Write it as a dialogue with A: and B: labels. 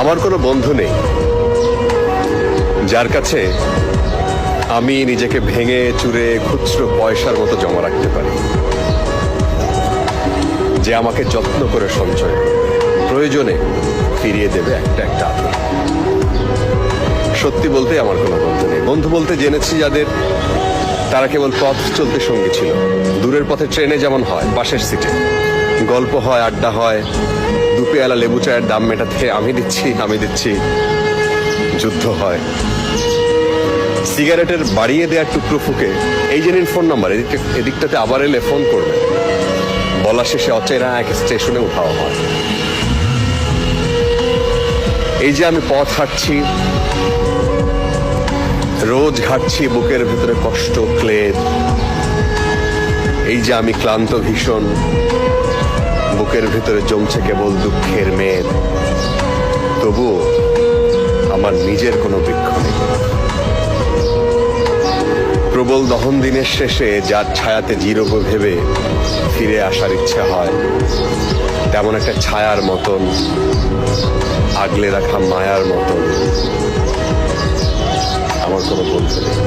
A: আমার কোনো বন্ধু নেই যার কাছে আমি নিজেকে ভেঙে চুরে খুচরো পয়সার মতো জমা রাখতে পারি, যে আমাকে যত্ন করে সঞ্চয় করবে, প্রয়োজনে ফিরিয়ে দেবে একটা একটা আদর। সত্যি বলতে আমার কোনো বন্ধু নেই। বন্ধু বলতে জেনেছি যাদের, তারা কেবল পথ চলতে সঙ্গী ছিল। দূরের পথে ট্রেনে যেমন হয়, পাশের সিটে গল্প হয়, আড্ডা হয়, দুপেয়ালা লেবু চায়ের দাম মেটাতে আমি দিচ্ছি যুদ্ধ হয়। সিগারেটের বাড়িয়ে দেওয়ার টুকরো ফুকে এই যে নিন ফোন নাম্বার, এদিকটাতে আবার এলে ফোন করবে, বলা শেষে অচেনা এক স্টেশনে উঠাও হয়। এই যে আমি পথ হাঁটছি, রোজ ঘাটছি বুকের ভেতরে কষ্ট ক্লেদ। এই যে আমি ক্লান্ত ভীষণ, বুকের ভেতরে জমছে কেবল দুঃখের মেদ, তবুও আমার নিজের কোনো বৃক্ষ নেই। প্রবল দহন দিনের শেষে যার ছায়াতে জিরব ভেবে ফিরে আসার ইচ্ছে হয়, তেমন একটা ছায়ার মতন, আগলে রাখা মায়ার মতন আমার কোনো বন্ধু নেই।